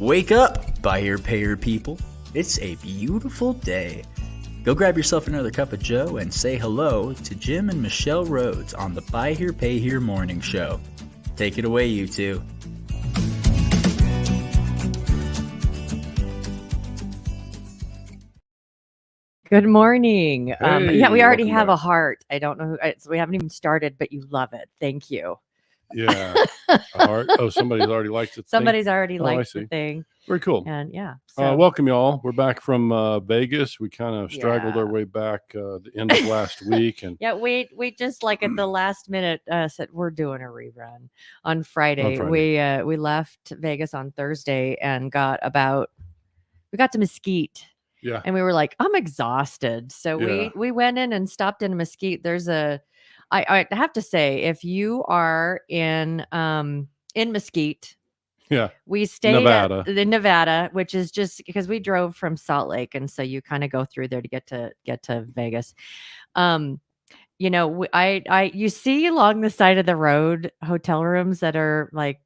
Wake up, buyer payer people. It's a beautiful day. Go grab yourself another cup of joe and say hello to Jim and Michelle Rhoads on the Buy Here Pay Here Morning Show. Take it away, you two. Good morning. Hey, we already welcome have back. a heart. I don't know who, so we haven't even started, but you love it. Thank you. Yeah. A heart. Oh, somebody's already liked it. Somebody's already I liked see. the thing. Very cool. And yeah. So Welcome, y'all. We're back from Vegas. We kind of straggled our Yeah. way back the end of last week. And yeah, we just like at the last minute said we're doing a rerun on Friday. Friday. We left Vegas on Thursday and we got to Mesquite. yeah. And we were like, I'm exhausted. So Yeah. we went in and stopped in Mesquite. There's I have to say, if you are in Mesquite, Yeah. we stayed Nevada. in Nevada, which is just because we drove from Salt Lake, and so you kind of go through there to get to Vegas. You see along the side of the road hotel rooms that are like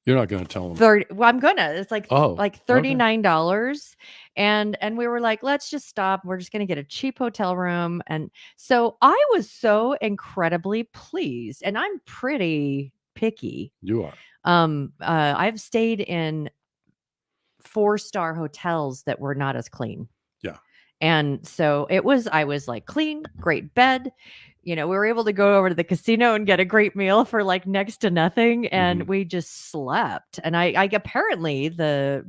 You're not going to tell them. 30. Well, I'm gonna. It's like okay. $39, and we were like, let's just stop. We're just gonna get a cheap hotel room, and so I was so incredibly pleased. And I'm pretty picky. You are. I've stayed in 4-star hotels that were not as clean. Yeah. And so I was like, clean, great bed. We were able to go over to the casino and get a great meal for like next to nothing. And we just slept. And I apparently the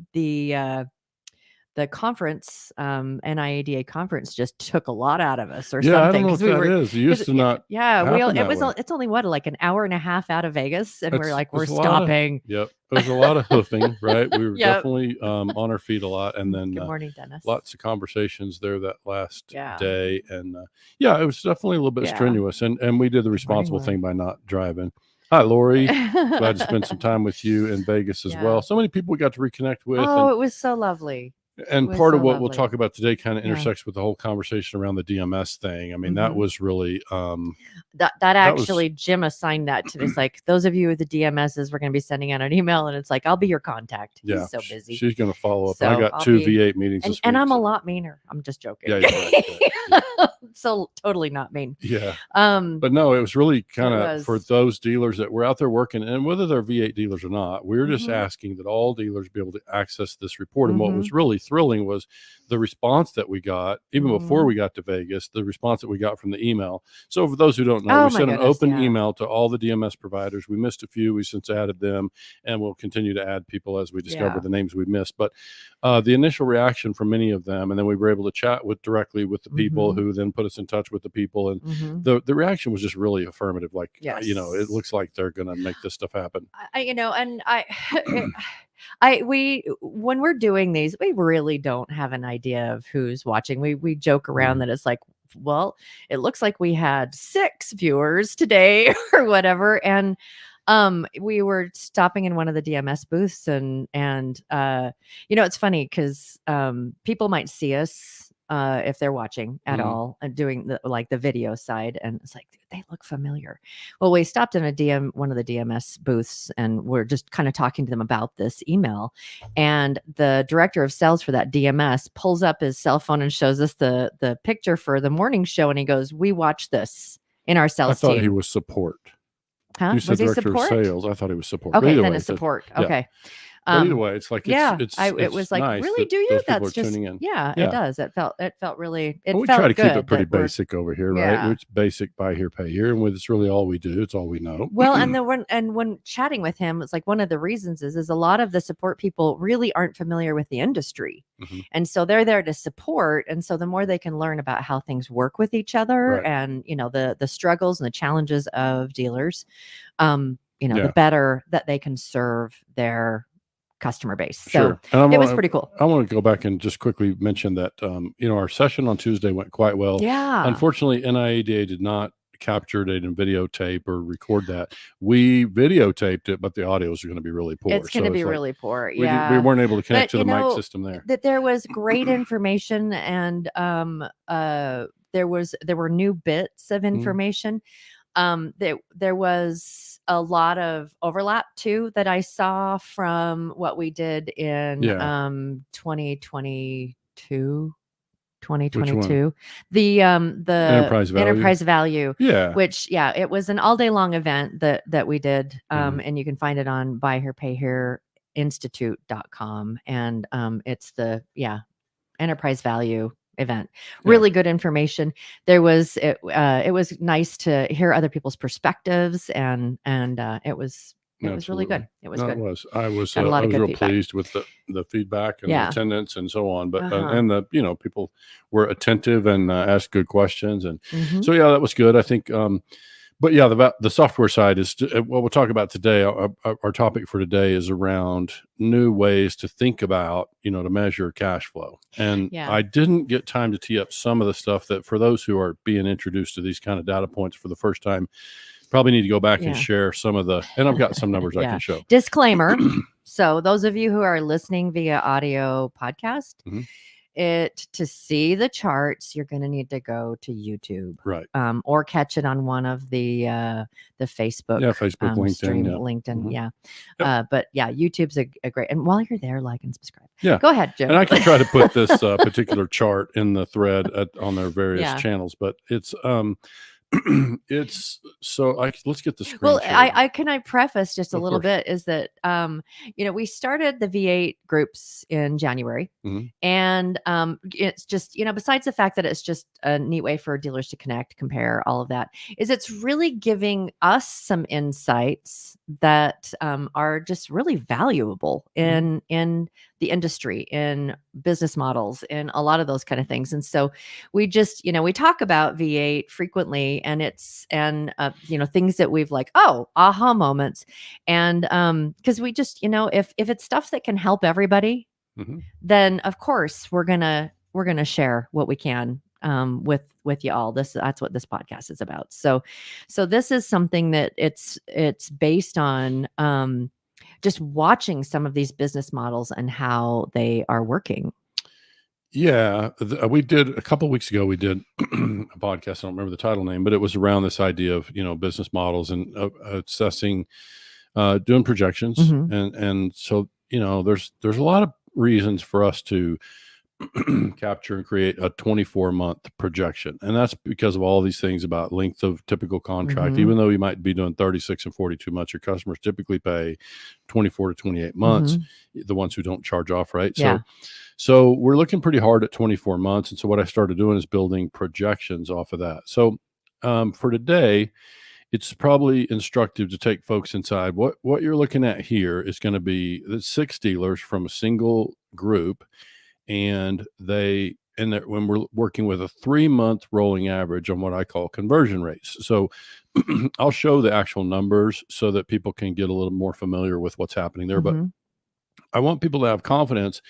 conference, NIADA conference just took a lot out of us or something. I don't know if that is. It used to not. It's only like an hour and a half out of Vegas. And we're stopping. Yep. There was a lot of hoofing, right? We were Yep. definitely on our feet a lot. And then Good morning, Dennis. lots of conversations there that last day. And it was definitely a little bit strenuous. And we did the responsible thing by not driving. Hi, Lori. Glad to spend some time with you in Vegas as well. So many people we got to reconnect with. Oh, it was so lovely. And part of what we'll talk about today kind of intersects with the whole conversation around the DMS thing. I mean, that was really Jim assigned that to me. It's like, those of you with the DMSs, we're going to be sending out an email, and it's like, I'll be your contact. Yeah, he's so busy. She's going to follow up. So I got 2 V8 meetings this week, and I'm a lot meaner. I'm just joking. Yeah, right. So totally not mean. Yeah. But no, it was really kind of for those dealers that were out there working, and whether they're V8 dealers or not, we were just asking that all dealers be able to access this report. And what was really thrilling was the response that we got, even before we got to Vegas, the response that we got from the email. So for those who don't know, we sent an open email to all the DMS providers. We missed a few. We since added them, and we'll continue to add people as we discover the names we missed. But the initial reaction from many of them, and then we were able to chat directly with the people who then put us in touch with the people. And the reaction was just really affirmative. Like, it looks like they're going to make this stuff happen. When we're doing these, we really don't have an idea of who's watching. We joke around that it's like, well, it looks like we had 6 viewers today or whatever. And we were stopping in one of the DMS booths and it's funny because people might see us if they're watching at all and doing the video side, and it's like, they look familiar. Well, we stopped in one of the DMS booths, and we're just kind of talking to them about this email, and the director of sales for that DMS pulls up his cell phone and shows us the picture for the morning show, and he goes, "We watch this in our sales team." I thought he was support. Huh? You said was he director support? of sales. I thought he was support. Okay, then it's support. Okay. But either way, it's like it was like, nice really, do you? That's just tuning in. Yeah, it does. It felt really. We try to keep it pretty basic over here, right? It's basic, buy here, pay here, and it's really all we do. It's all we know. Well, and then when chatting with him, it's like one of the reasons is a lot of the support people really aren't familiar with the industry, and so they're there to support. And so the more they can learn about how things work with each other, and the struggles and the challenges of dealers, the better that they can serve their customer base. So it was pretty cool. I want to go back and just quickly mention that, our session on Tuesday went quite well. Yeah. Unfortunately, NIADA did not capture it and videotape or record that. We videotaped it, but the audio is going to be really poor. It's going to be really poor. We weren't able to connect to the mic system there. That there was great information, and there were new bits of information. there was a lot of overlap too that I saw from what we did in 2022. The enterprise value, which it was an all day long event that we did, and you can find it on buyherpayhereinstitute.com, and it's the enterprise value event. Really good information. It was nice to hear other people's perspectives, and it was really good. It was good. I was real pleased with the feedback and the attendance and so on. But and the people were attentive and asked good questions, and so that was good. I think. But the software side is what we'll talk about today. Our topic for today is around new ways to think about, to measure cash flow. And I didn't get time to tee up some of the stuff that for those who are being introduced to these kind of data points for the first time, probably need to go back and share some of and I've got some numbers I can show. Disclaimer. So those of you who are listening via audio podcast, to see the charts, you're going to need to go to YouTube, right? Or catch it on one of the Facebook, Facebook, LinkedIn, but YouTube's a great. And while you're there, like and subscribe. Yeah, go ahead, Jim. And I can try to put this particular chart in the thread on their various channels, but it's let's get the screen. Well, I preface just a little bit is that we started the V8 groups in January, and it's just besides the fact that it's just a neat way for dealers to connect, compare, all of that, is it's really giving us some insights that are just really valuable in the industry, in business models, in a lot of those kind of things. And so we just, we talk about V8 frequently, and it's, things that we've aha moments. And because we just, if it's stuff that can help everybody, then of course we're gonna share what we can with you all. That's what this podcast is about. So this is something that it's based on just watching some of these business models and how they are working. Yeah, we did a couple of weeks ago. We did a podcast. I don't remember the title name, but it was around this idea of business models and assessing, doing projections, and so there's a lot of reasons for us to capture and create a 24-month projection, and that's because of all these things about length of typical contract. Even though you might be doing 36 and 42 months, your customers typically pay 24 to 28 months. The ones who don't charge off, right? So we're looking pretty hard at 24 months. And so what I started doing is building projections off of that. So for today, it's probably instructive to take folks inside. What you're looking at here is going to be the 6 dealers from a single group. And when we're working with a 3-month rolling average on what I call conversion rates. So I'll show the actual numbers so that people can get a little more familiar with what's happening there. But I want people to have confidence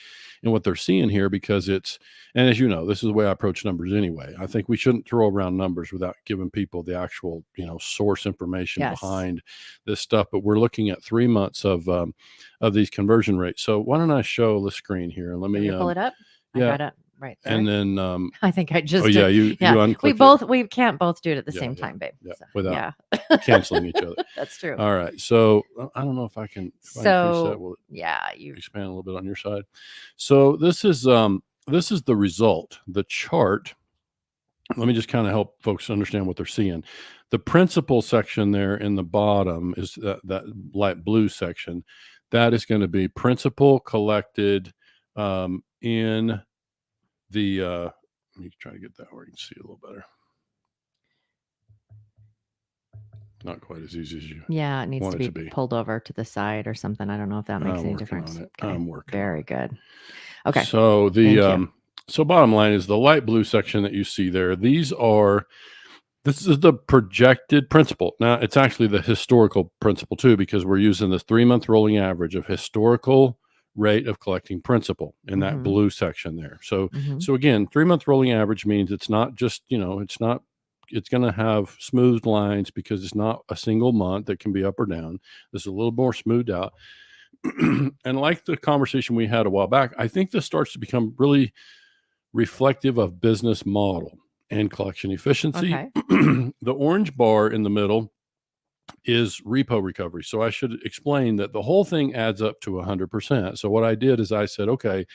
in what they're seeing here, because and as you know, this is the way I approach numbers anyway. I think we shouldn't throw around numbers without giving people the actual, source information behind this stuff. But we're looking at 3 months of these conversion rates. So why don't I show the screen here and let me pull it up? I got it right there. And then I think I just you we can't both do it at the same time, babe. Yeah, so, without canceling each other. That's true. All right. So I don't know if I can you expand a little bit on your side. So this is the result, the chart. Let me just kind of help folks understand what they're seeing. The principal section there in the bottom is that light blue section. That is going to be principal collected in the let me try to get that where you can see a little better. Not quite as easy as you it needs to be pulled over to the side or something. I don't know if that makes any difference. Okay. I'm working. Very good. Okay. So so bottom line is the light blue section that you see there. This is the projected principal. Now it's actually the historical principal too, because we're using this 3-month rolling average of historical rate of collecting principal in that blue section there. So again, 3-month rolling average means it's not just, it's going to have smooth lines because it's not a single month that can be up or down. This is a little more smoothed out. And like the conversation we had a while back, I think this starts to become really reflective of business model. and collection efficiency. Okay. The orange bar in the middle is repo recovery. So I should explain that the whole thing adds up to 100%. So what I did is I said, okay,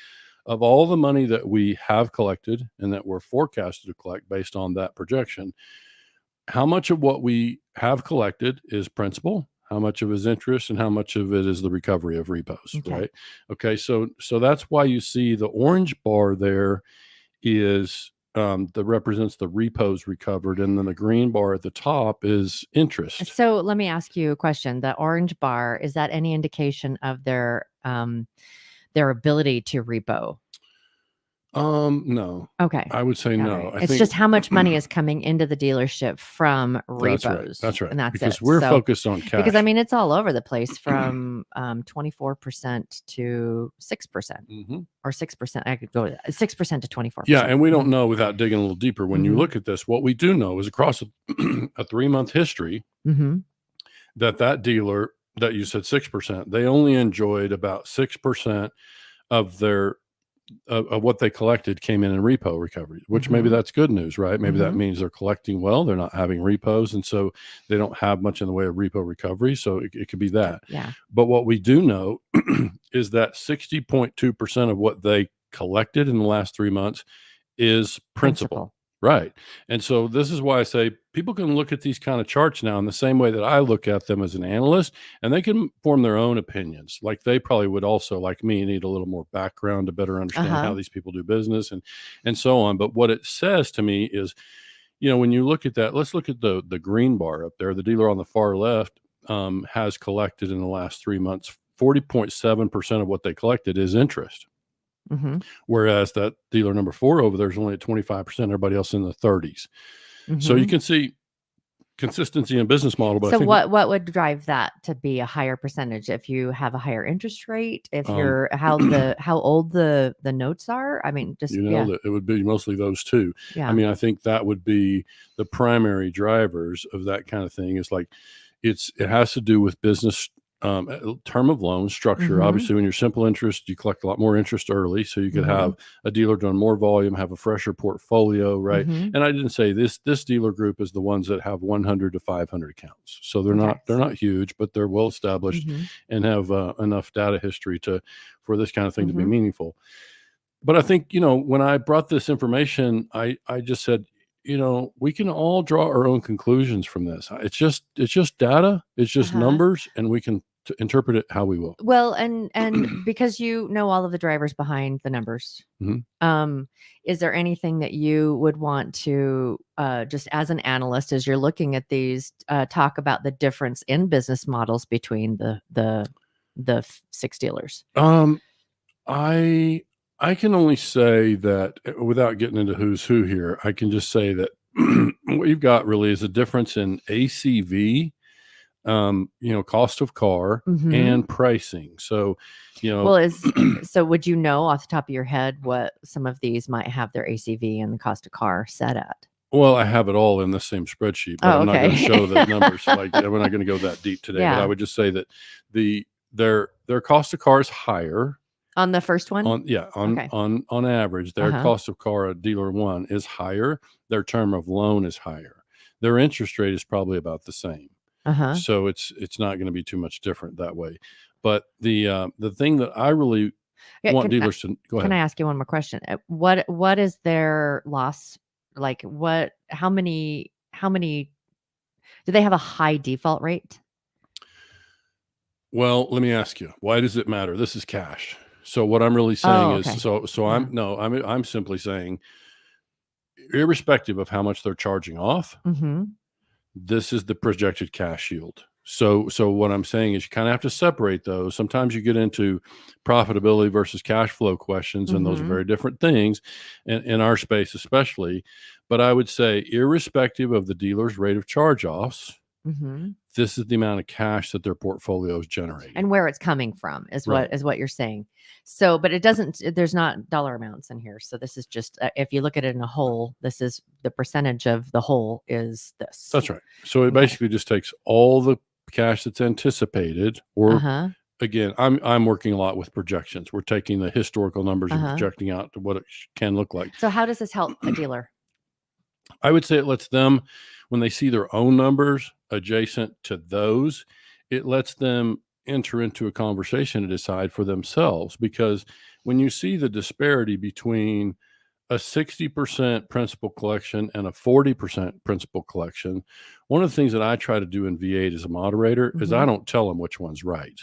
of all the money that we have collected and that we're forecasted to collect based on that projection, how much of what we have collected is principal, how much of it is interest, and how much of it is the recovery of repos, right? Okay, so that's why you see the orange bar there is that represents the repos recovered, and then the green bar at the top is interest. So let me ask you a question. The orange bar, is that any indication of their ability to repo? No. Okay. I would say no. Right. It's just how much money is coming into the dealership from repos. That's right. And that's because it. we're focused on cash. Because I mean, it's all over the place from 24% to 6% or 6%. I could go 6% to 24%. Yeah. And we don't know without digging a little deeper. When you look at this, what we do know is across a 3-month history that dealer that you said 6%, they only enjoyed about 6% of their of what they collected came in repo recovery, which maybe that's good news, right? Maybe that means they're collecting well, they're not having repos, and so they don't have much in the way of repo recovery. So it could be that. Yeah. But what we do know is that 60.2% of what they collected in the last 3 months is principal. Right. And so this is why I say people can look at these kind of charts now in the same way that I look at them as an analyst, and they can form their own opinions. Like they probably would also, like me, need a little more background to better understand how these people do business and so on. But what it says to me is, when you look at that, let's look at the green bar up there. The dealer on the far left has collected in the last 3 months, 40.7% of what they collected is interest. Whereas that dealer number 4 over there is only at 25%, everybody else in the 30s. So you can see consistency in business model. But so what would drive that to be a higher percentage? If you have a higher interest rate, if you're how old the notes are? I mean, just that it would be mostly those two. Yeah. I mean, I think that would be the primary drivers of that kind of thing. Is like it has to do with business term of loan structure. Obviously, when you're simple interest, you collect a lot more interest early, so you could have a dealer doing more volume, have a fresher portfolio, right? And I didn't say this dealer group is the ones that have 100 to 500 accounts, so they're not huge, but they're well established and have enough data history for this kind of thing to be meaningful. But I think when I brought this information, I just said, we can all draw our own conclusions from this. It's just data. It's just numbers, and we can interpret it how we will. Well, and because all of the drivers behind the numbers, is there anything that you would want to just as an analyst, as you're looking at these, talk about the difference in business models between the 6 dealers? I can only say that without getting into who's who here, I can just say that what you've got really is a difference in ACV, cost of car and pricing. So, so would you know off the top of your head what some of these might have their ACV and the cost of car set at? Well, I have it all in the same spreadsheet, but I'm not going to show the numbers. Like we're not going to go that deep today, but I would just say that their cost of car is higher. On the first one? On average, their cost of car at dealer 1 is higher. Their term of loan is higher. Their interest rate is probably about the same. So it's not going to be too much different that way. But the thing that I really want dealers to go ahead. Can I ask you one more question? What is their loss? Like how many do they have a high default rate? Well, let me ask you, why does it matter? This is cash. So what I'm really saying is, I'm simply saying, irrespective of how much they're charging off, this is the projected cash yield. So what I'm saying is you kind of have to separate those. Sometimes you get into profitability versus cash flow questions, and those are very different things in our space, especially. But I would say, irrespective of the dealer's rate of charge-offs, this is the amount of cash that their portfolio is generating, and where it's coming from is what you're saying. So, but there's not dollar amounts in here. So this is just if you look at it in a whole, this is the percentage of the whole is this. That's right. So it basically just takes all the cash that's anticipated, or again, I'm working a lot with projections. We're taking the historical numbers and projecting out to what it can look like. So how does this help a dealer? I would say it lets them, when they see their own numbers adjacent to those, it lets them enter into a conversation to decide for themselves. Because when you see the disparity between a 60% principal collection and a 40% principal collection, one of the things that I try to do in V8 as a moderator is I don't tell them which one's right.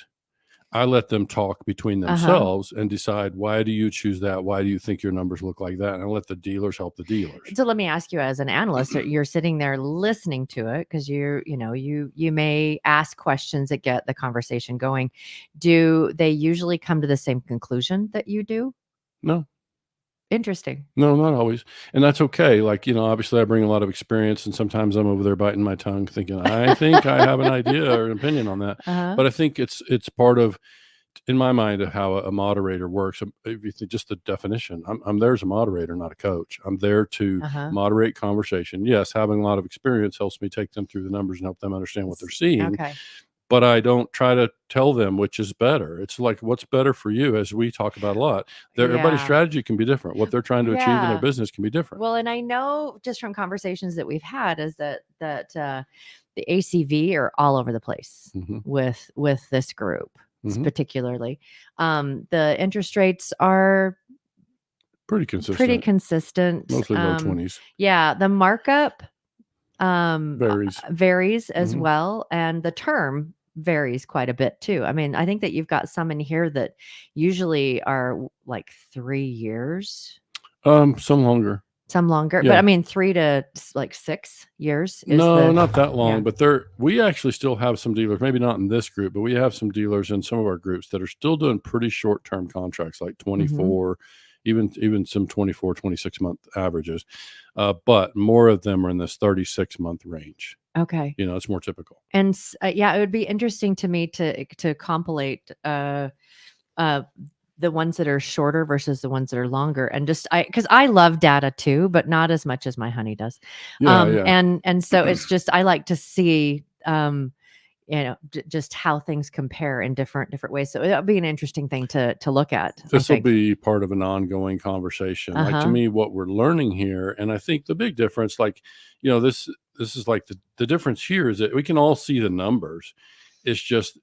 I let them talk between themselves and decide, why do you choose that? Why do you think your numbers look like that? And I let the dealers help the dealers. So let me ask you, as an analyst, you're sitting there listening to it because you may ask questions that get the conversation going. Do they usually come to the same conclusion that you do? No. Interesting. No, not always. And that's okay. Like, obviously I bring a lot of experience, and sometimes I'm over there biting my tongue thinking, I think I have an idea or an opinion on that. But I think it's part of, in my mind, of how a moderator works. If you think just the definition, I'm there as a moderator, not a coach. I'm there to moderate conversation. Yes, having a lot of experience helps me take them through the numbers and help them understand what they're seeing. Okay. But I don't try to tell them which is better. It's like, what's better for you, as we talk about a lot. Everybody's strategy can be different. What they're trying to achieve in their business can be different. Well, and I know just from conversations that we've had is that the ACV are all over the place with this group, particularly. The interest rates are pretty consistent. Mostly low 20s. Yeah, the markup varies as well, and the term varies quite a bit too. I mean, I think that you've got some in here that usually are like 3 years. Some longer. Yeah. But I mean 3 to like 6 years. Not that long. But we actually still have some dealers, maybe not in this group, but we have some dealers in some of our groups that are still doing pretty short-term contracts, like 24, even some 24, 26-month averages. But more of them are in this 36-month range. Okay. It's more typical. And it would be interesting to me to compilate the ones that are shorter versus the ones that are longer, and because I love data too, but not as much as my honey does. And so it's just, I like to see just how things compare in different ways. So it'll be an interesting thing to look at. This will be part of an ongoing conversation. Like, to me, what we're learning here, and I think the big difference, like, this is like the difference here is that we can all see the numbers. It's just,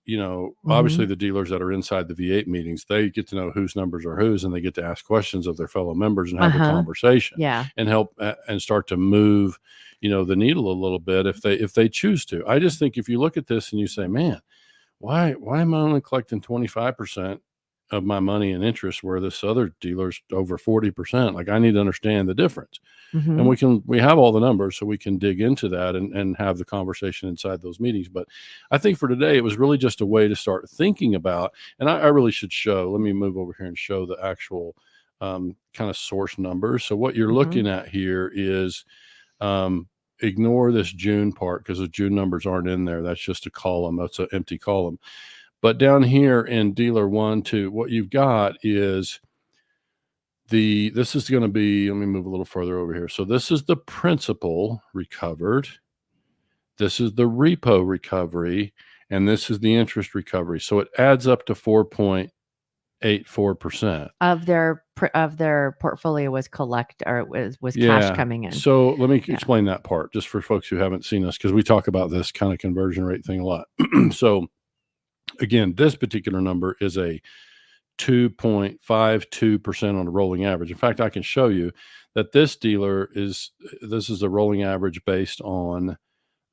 obviously the dealers that are inside the V8 meetings, they get to know whose numbers are whose, and they get to ask questions of their fellow members and have a conversation and help and start to move, the needle a little bit if they choose to. I just think if you look at this and you say, man, why am I only collecting 25% of my money in interest where this other dealer's over 40%? Like, I need to understand the difference. And we have all the numbers, so we can dig into that and have the conversation inside those meetings. But I think for today, it was really just a way to start thinking about, and I really should show, let me move over here and show the actual kind of source numbers. So what you're looking at here is, ignore this June part because the June numbers aren't in there. That's just a column. That's an empty column. But down here in dealer 1, 2, what you've got is this is going to be, let me move a little further over here. So this is the principal recovered. This is the repo recovery, and this is the interest recovery. So it adds up to 4.84% of their portfolio was cash coming in. So let me explain that part just for folks who haven't seen us, because we talk about this kind of conversion rate thing a lot. So again, this particular number is a 2.52% on a rolling average. In fact, I can show you that this is a rolling average based on,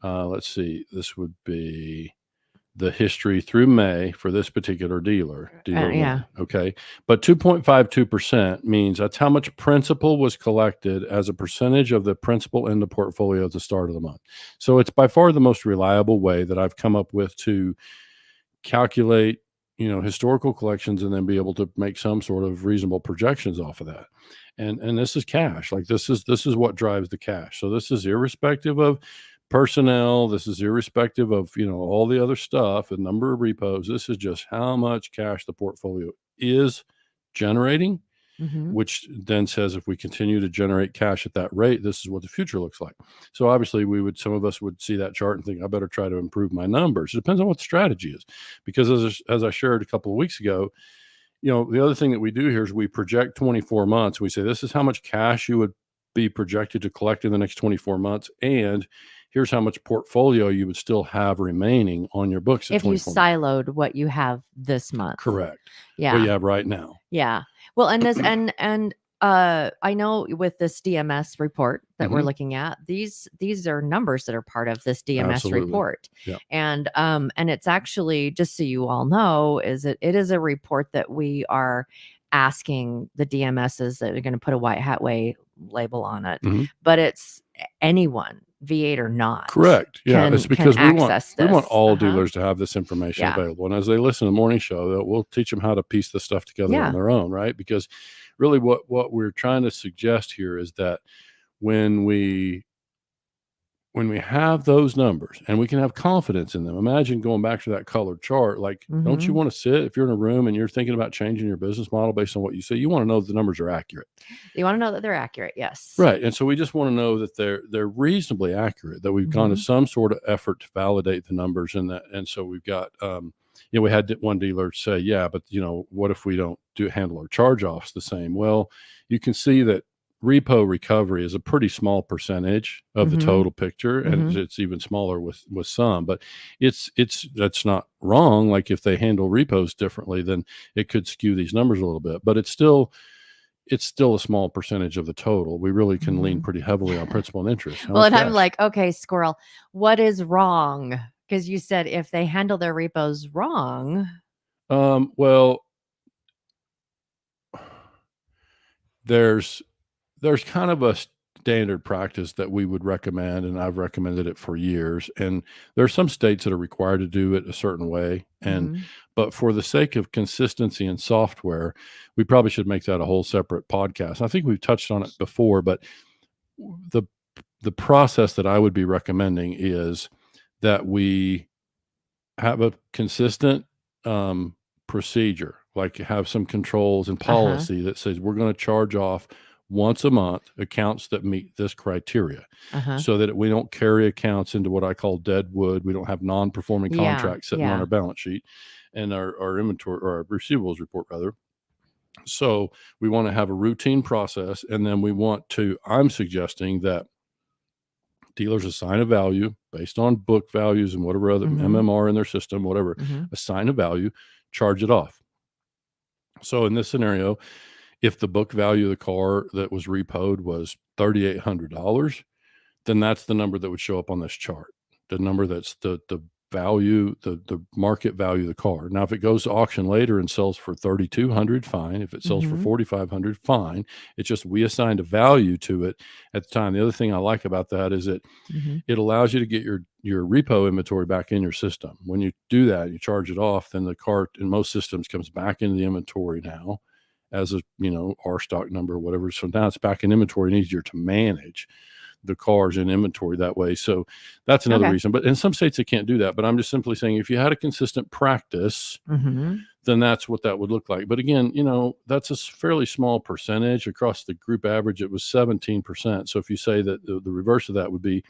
let's see, this would be the history through May for this particular dealer. Okay. But 2.52% means that's how much principal was collected as a percentage of the principal in the portfolio at the start of the month. So it's by far the most reliable way that I've come up with to calculate, historical collections and then be able to make some sort of reasonable projections off of that. And this is cash. Like, this is what drives the cash. So this is irrespective of personnel. This is irrespective of, all the other stuff, the number of repos. This is just how much cash the portfolio is generating, which then says if we continue to generate cash at that rate, this is what the future looks like. So obviously some of us would see that chart and think, I better try to improve my numbers. It depends on what the strategy is, because as I shared a couple of weeks ago, the other thing that we do here is we project 24 months. We say, this is how much cash you would be projected to collect in the next 24 months. And here's how much portfolio you would still have remaining on your books. If you siloed what you have this month. Correct. Yeah. What you have right now. Yeah. Well, and this, and I know with this DMS report that we're looking at, these are numbers that are part of this DMS report. Yeah. And it's actually, just so you all know, it is a report that we are asking the DMSs that are going to put a white hat way label on it, but it's anyone, V8 or not. Correct. Yeah. It's because we want all dealers to have this information available. And as they listen to the morning show, we'll teach them how to piece this stuff together on their own, right? Because really what we're trying to suggest here is that when we have those numbers and we can have confidence in them, imagine going back to that colored chart, like, don't you want to sit, if you're in a room and you're thinking about changing your business model based on what you say, you want to know that the numbers are accurate. You want to know that they're accurate. Yes. Right. And so we just want to know that they're reasonably accurate, that we've gone to some sort of effort to validate the numbers and so we've got, we had one dealer say, but what if we don't handle our charge-offs the same? Well, you can see that repo recovery is a pretty small percentage of the total picture, and it's even smaller with some, but that's not wrong. Like if they handle repos differently, then it could skew these numbers a little bit, but it's still a small percentage of the total. We really can lean pretty heavily on principal and interest. Well, and I'm like, okay, squirrel, what is wrong? Because you said if they handle their repos wrong. Well, there's kind of a standard practice that we would recommend, and I've recommended it for years. And there's some states that are required to do it a certain way. But for the sake of consistency in software, we probably should make that a whole separate podcast. I think we've touched on it before, but the process that I would be recommending is that we have a consistent procedure, like have some controls and policy that says we're going to charge off once a month accounts that meet this criteria, so that we don't carry accounts into what I call dead wood. We don't have non-performing contracts sitting on our balance sheet and our inventory or our receivables report rather. So we want to have a routine process, and then I'm suggesting that dealers assign a value based on book values and whatever other MMR in their system, whatever, assign a value, charge it off. So in this scenario, if the book value of the car that was repoed was $3,800, then that's the number that would show up on this chart. The number that's the value, the market value of the car. Now, if it goes to auction later and sells for $3,200, fine. If it sells for $4,500, fine. It's just we assigned a value to it at the time. The other thing I like about that is it allows you to get your repo inventory back in your system. When you do that, you charge it off, then the car in most systems comes back into the inventory now as a, our stock number or whatever. So now it's back in inventory and easier to manage the cars in inventory that way. So that's another reason. But in some states they can't do that. But I'm just simply saying if you had a consistent practice, then that's what that would look like. But again, that's a fairly small percentage. Across the group average, it was 17%. So if you say that the reverse of that would be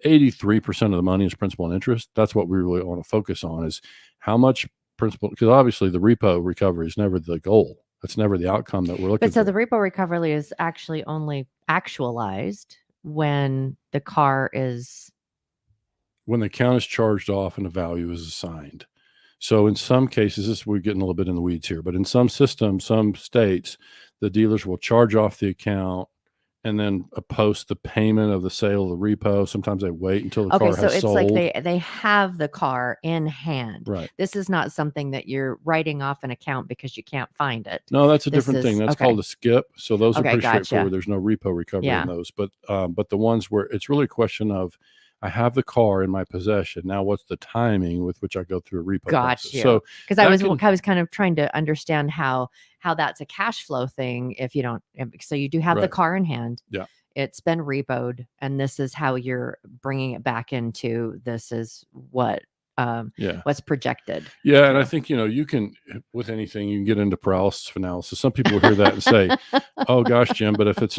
83% of the money is principal and interest, that's what we really want to focus on, is how much principal, because obviously the repo recovery is never the goal. That's never the outcome that we're looking for. But so the repo recovery is actually only actualized when the account is charged off and a value is assigned. So in some cases, we're getting a little bit in the weeds here, but in some systems, some states, the dealers will charge off the account and then post the payment of the sale of the repo. Sometimes they wait until the car has sold. Okay, so it's like they have the car in hand. Right. This is not something that you're writing off an account because you can't find it. No, that's a different thing. That's called a skip. So those are pretty straightforward. There's no repo recovery in those. But the ones where it's really a question of, I have the car in my possession. Now, what's the timing with which I go through a repo process? So, because I was kind of trying to understand how that's a cash flow thing. If you don't, so you do have the car in hand. Yeah, it's been repoed, and this is how you're bringing it back into. This is what what's projected. Yeah, and I think you can, with anything, you can get into paralysis analysis. Some people will hear that and say, "Oh gosh, Jim, but if it's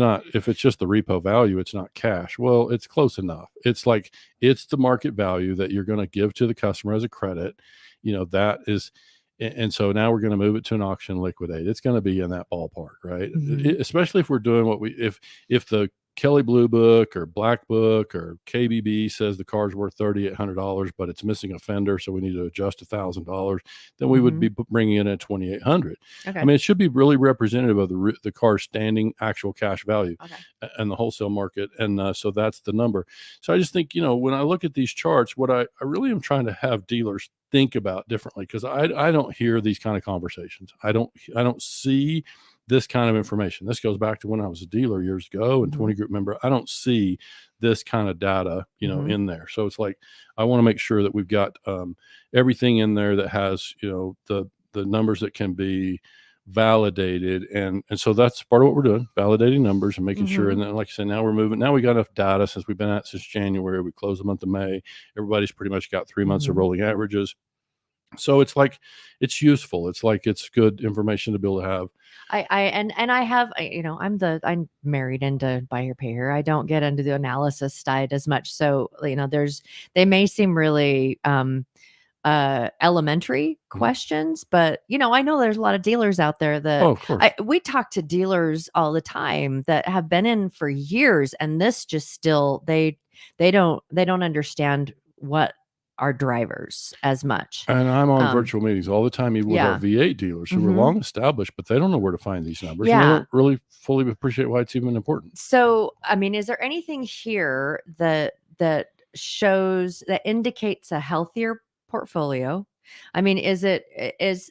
just the repo value, it's not cash." Well, it's close enough. It's like it's the market value that you're going to give to the customer as a credit. That is, and so now we're going to move it to an auction liquidate. It's going to be in that ballpark, right? Especially if we're doing if the Kelly Blue Book or Black Book or KBB says the car's worth $3,800, but it's missing a fender, so we need to adjust $1,000, then we would be bringing it at $2,800. Okay. I mean, it should be really representative of the car's standing actual cash value and the wholesale market. And so that's the number. So I just think, when I look at these charts, what I really am trying to have dealers think about differently, because I don't hear these kind of conversations. I don't see this kind of information. This goes back to when I was a dealer years ago and 20 group member. I don't see this kind of data, in there. So it's like, I want to make sure that we've got everything in there that has, the numbers that can be validated. And so that's part of what we're doing, validating numbers and making sure. And then, like I said, now we got enough data since we've been at since January. We closed the month of May. Everybody's pretty much got 3 months of rolling averages. So it's like, it's useful. It's like, it's good information to be able to have. I have, I'm married into buy here, pay here. I don't get into the analysis side as much. So, they may seem really, elementary questions, but I know there's a lot of dealers out there that of course. We talk to dealers all the time that have been in for years, and this just still, they don't understand what our drivers as much. And I'm on virtual meetings all the time, even with our V8 dealers who are long established, but they don't know where to find these numbers. And they don't really fully appreciate why it's even important. So, I mean, is there anything here that indicates a healthier portfolio? I mean,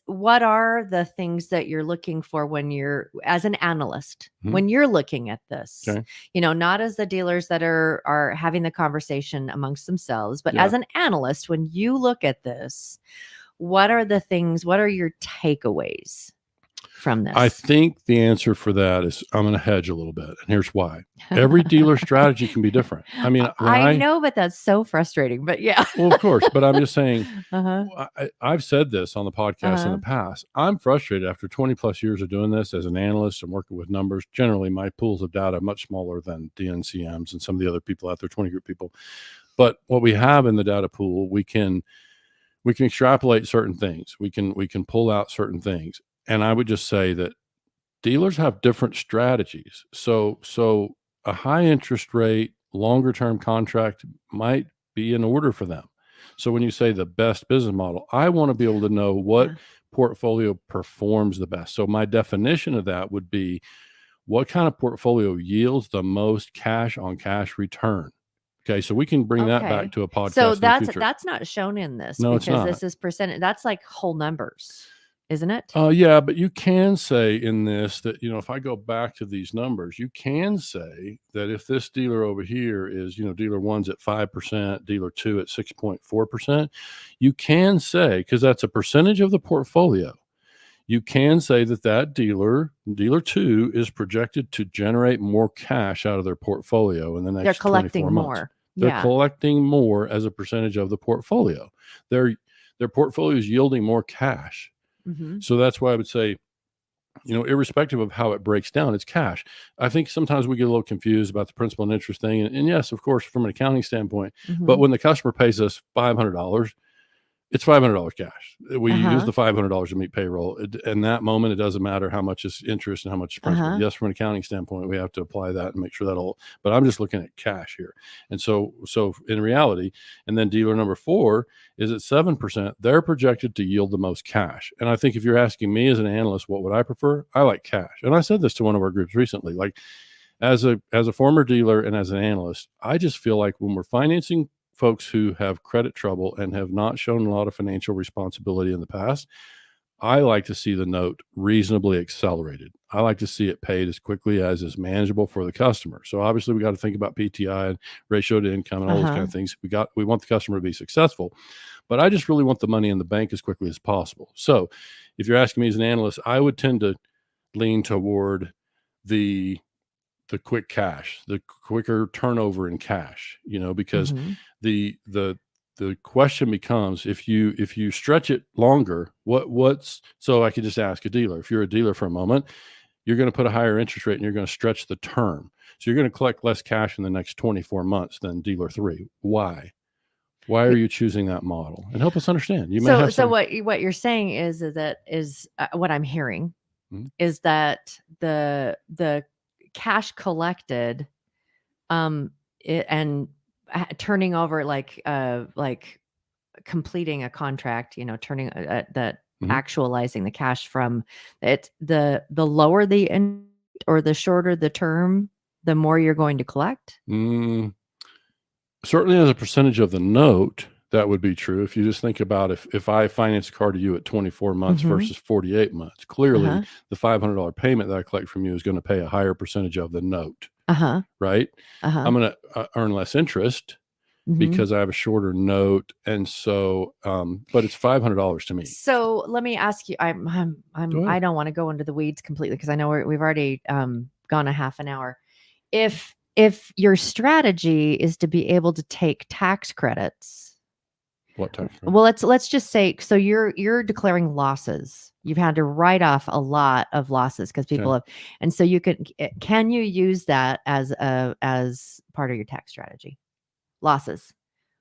what are the things that you're looking for when you're, as an analyst, when you're looking at this, not as the dealers that are having the conversation amongst themselves, but as an analyst, when you look at this, what are your takeaways from this? I think the answer for that is, I'm going to hedge a little bit. And here's why. Every dealer strategy can be different. I mean, I know, but that's so frustrating, but yeah. Well, of course, but I'm just saying, I've said this on the podcast in the past. I'm frustrated after 20 plus years of doing this as an analyst and working with numbers. Generally, my pools of data are much smaller than DNCMs and some of the other people out there, 20 group people. But what we have in the data pool, we can extrapolate certain things. We can pull out certain things. And I would just say that dealers have different strategies. So a high interest rate, longer term contract might be in order for them. So when you say the best business model, I want to be able to know what portfolio performs the best. So my definition of that would be, what kind of portfolio yields the most cash on cash return? Okay, so we can bring that back to a podcast. So that's not shown in this. No, because it's not. This is percentage. That's like whole numbers, isn't it? Yeah, but you can say in this that, if I go back to these numbers, you can say that if this dealer over here is, dealer one's at 5%, dealer two at 6.4%, you can say, because that's a percentage of the portfolio, you can say that dealer two, is projected to generate more cash out of their portfolio in the next 24 months. More. They're collecting more as a percentage of the portfolio. Their portfolio is yielding more cash. So that's why I would say, irrespective of how it breaks down, it's cash. I think sometimes we get a little confused about the principal and interest thing. And yes, of course, from an accounting standpoint, but when the customer pays us $500, it's $500 cash. We use the $500 to meet payroll. In that moment, it doesn't matter how much is interest and how much is principal. Yes, from an accounting standpoint, we have to apply that and make sure but I'm just looking at cash here. And so in reality, and then dealer number 4 is at 7%. They're projected to yield the most cash. And I think if you're asking me as an analyst, what would I prefer? I like cash. And I said this to one of our groups recently, like as a former dealer and as an analyst, I just feel like when we're financing folks who have credit trouble and have not shown a lot of financial responsibility in the past, I like to see the note reasonably accelerated. I like to see it paid as quickly as is manageable for the customer. So obviously we got to think about PTI and ratio to income and all those kind of things. We want the customer to be successful, but I just really want the money in the bank as quickly as possible. So if you're asking me as an analyst, I would tend to lean toward the quick cash, the quicker turnover in cash, because the question becomes, if you stretch it longer, so I could just ask a dealer, if you're a dealer for a moment, you're going to put a higher interest rate and you're going to stretch the term. So you're going to collect less cash in the next 24 months than dealer 3. Why? Why are you choosing that model? And help us understand. What you're saying is what I'm hearing is that the cash collected turning over like completing a contract, turning that actualizing the cash from it, the lower the end or the shorter the term, the more you're going to collect. Certainly as a percentage of the note, that would be true. If you just think about if I finance a car to you at 24 months versus 48 months, clearly the $500 payment that I collect from you is going to pay a higher percentage of the note, right? I'm going to earn less interest because I have a shorter note. And so, but it's $500 to me. So let me ask you, I don't want to go into the weeds completely because I know we've already gone a half an hour. If your strategy is to be able to take tax credits. What tax credits? Well, let's just say, so you're declaring losses. You've had to write off a lot of losses because people have, and so can you use that as part of your tax strategy? Losses.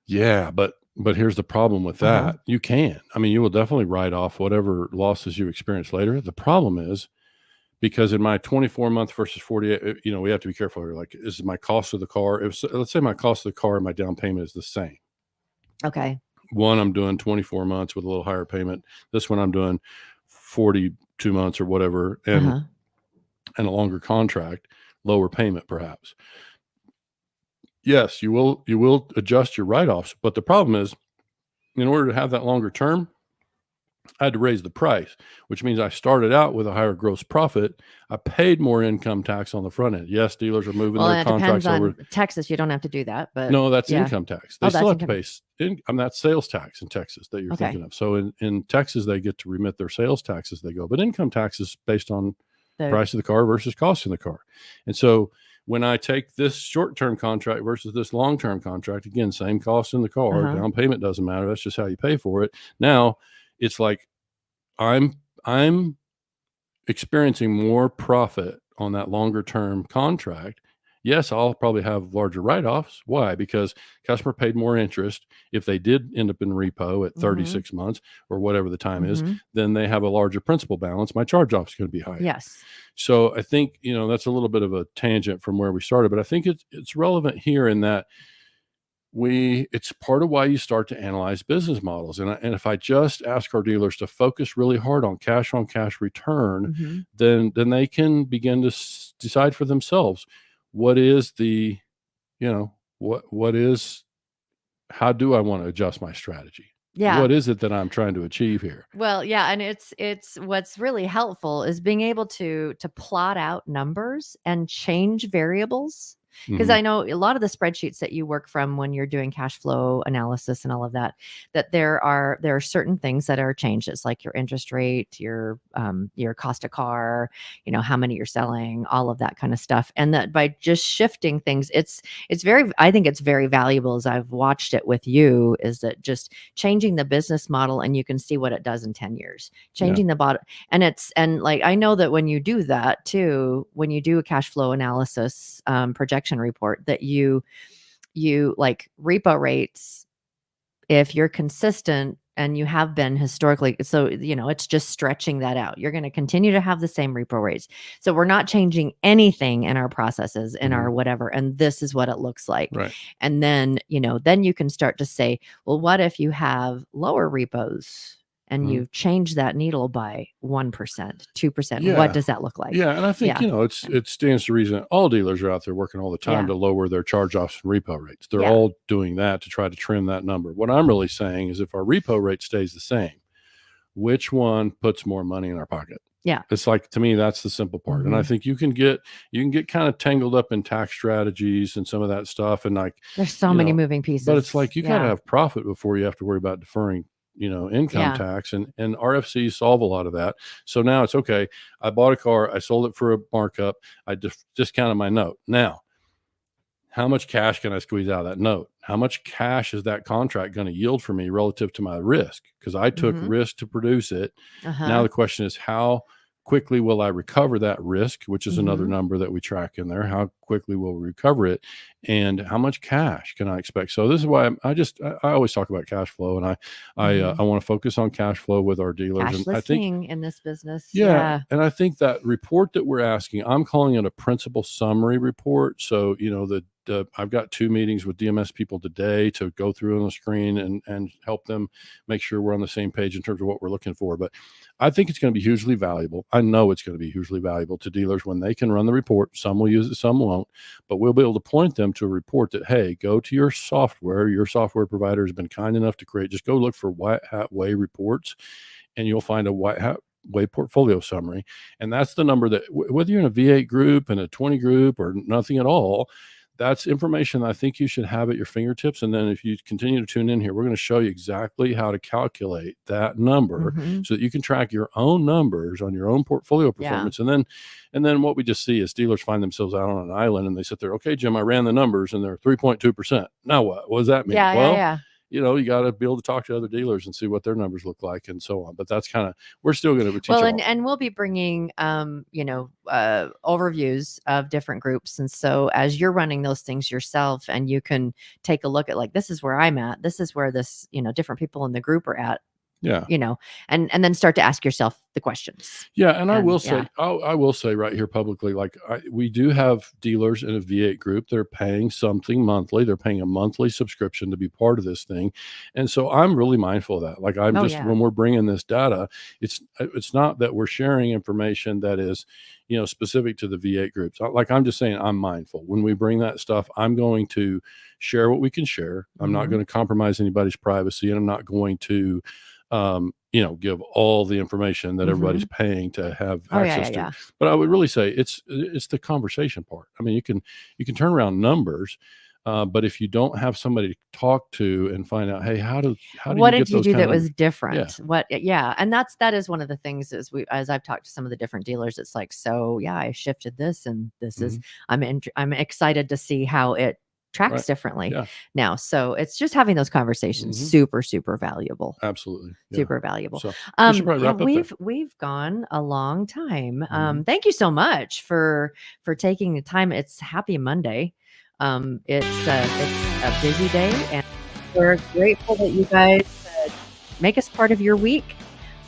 Yeah, but here's the problem with that. You can. I mean, you will definitely write off whatever losses you experience later. The problem is, because in my 24-month versus 48, we have to be careful here. Like, is my cost of the car, let's say my cost of the car and my down payment is the same. Okay. One, I'm doing 24 months with a little higher payment. This one I'm doing 42 months or whatever, and a longer contract, lower payment perhaps. Yes, you will adjust your write-offs, but the problem is, in order to have that longer term, I had to raise the price, which means I started out with a higher gross profit. I paid more income tax on the front end. Yes, dealers are moving their contracts over. Texas, you don't have to do that, but no, that's income tax. They still have to pay. That's sales tax in Texas that you're thinking of. So in Texas, they get to remit their sales tax as they go, but income tax is based on the price of the car versus cost in the car. And so when I take this short-term contract versus this long-term contract, again, same cost in the car, down payment doesn't matter. That's just how you pay for it. Now it's like I'm experiencing more profit on that longer-term contract. Yes, I'll probably have larger write-offs. Why? Because customer paid more interest. If they did end up in repo at 36 months or whatever the time is, then they have a larger principal balance. My charge-off is going to be higher. Yes. So I think, that's a little bit of a tangent from where we started, but I think it's relevant here in that it's part of why you start to analyze business models. And if I just ask our dealers to focus really hard on cash return, then they can begin to decide for themselves what is the, how do I want to adjust my strategy? Yeah. What is it that I'm trying to achieve here? Well, yeah. And it's what's really helpful is being able to plot out numbers and change variables. Because I know a lot of the spreadsheets that you work from when you're doing cash flow analysis and all of that there are certain things that are changes, like your interest rate, your cost of car, how many you're selling, all of that kind of stuff. And that by just shifting things, I think it's very valuable, as I've watched it with you, is that just changing the business model and you can see what it does in 10 years, changing the bottom. And like, I know that when you do that too, when you do a cash flow analysis, projection report, that you like repo rates, if you're consistent and you have been historically, so it's just stretching that out. You're going to continue to have the same repo rates. So we're not changing anything in our processes, in our whatever, and this is what it looks like. Right. And then then you can start to say, well, what if you have lower repos and you've changed that needle by 1%, 2%? Yeah. What does that look like? Yeah. And I think, it stands to reason all dealers are out there working all the time to lower their charge-offs and repo rates. They're all doing that to try to trim that number. What I'm really saying is, if our repo rate stays the same, which one puts more money in our pocket? Yeah. It's like, to me, that's the simple part. And I think you can get kind of tangled up in tax strategies and some of that stuff. And like, there's so many moving pieces, but it's like, you got to have profit before you have to worry about deferring income tax, and RFCs solve a lot of that. So now it's okay. I bought a car, I sold it for a markup, I discounted my note. Now, how much cash can I squeeze out of that note? How much cash is that contract going to yield for me relative to my risk? Because I took risk to produce it. Now the question is, how quickly will I recover that risk, which is another number that we track in there. How quickly will we recover it, and how much cash can I expect? So this is why I always talk about cash flow, and I want to focus on cash flow with our dealers. Cashless and I think in this business. Yeah. And I think that report that we're asking, I'm calling it a principal summary report. So, the I've got 2 meetings with DMS people today to go through on the screen and help them make sure we're on the same page in terms of what we're looking for. But I think it's going to be hugely valuable. I know it's going to be hugely valuable to dealers when they can run the report. Some will use it, some won't, but we'll be able to point them to a report that, hey, go to your software. Your software provider has been kind enough to create. Just go look for White Hat Way reports, and you'll find a White Hat Way portfolio summary. And that's the number that, whether you're in a V8 group and a 20 group or nothing at all, that's information I think you should have at your fingertips. And then if you continue to tune in here, we're going to show you exactly how to calculate that number so that you can track your own numbers on your own portfolio performance. And then what we just see is dealers find themselves out on an island and they sit there, okay, Jim, I ran the numbers and they're 3.2%. Now what does that mean? You know, you got to be able to talk to other dealers and see what their numbers look like and so on. But that's kind of, we're still going to teach. Well, and we'll be bringing, overviews of different groups. And so as you're running those things yourself, and you can take a look at, like, this is where I'm at, this is where this, different people in the group are at. And then start to ask yourself the questions. And I will say, I will say right here publicly, like we do have dealers in a V8 group. They're paying something monthly. They're paying a monthly subscription to be part of this thing. And so I'm really mindful of that. Like when we're bringing this data, it's not that we're sharing information that is, specific to the V8 groups. Like I'm just saying, I'm mindful. When we bring that stuff, I'm going to share what we can share. I'm not going to compromise anybody's privacy, and I'm not going to give all the information that everybody's paying to have access to. But I would really say it's the conversation part. I mean, you can turn around numbers, but if you don't have somebody to talk to and find out, hey, how what did you do that was different? And that is one of the things as I've talked to some of the different dealers, it's like, so I shifted this, and this is, I'm excited to see how it tracks differently now. So it's just having those conversations, super, super valuable. Absolutely. Super valuable. So we've gone a long time. Thank you so much for taking the time. It's Happy Monday. It's a busy day, and we're grateful that you guys make us part of your week.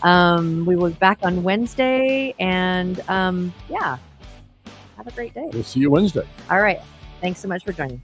We will be back on Wednesday, and have a great day. We'll see you Wednesday. All right. Thanks so much for joining.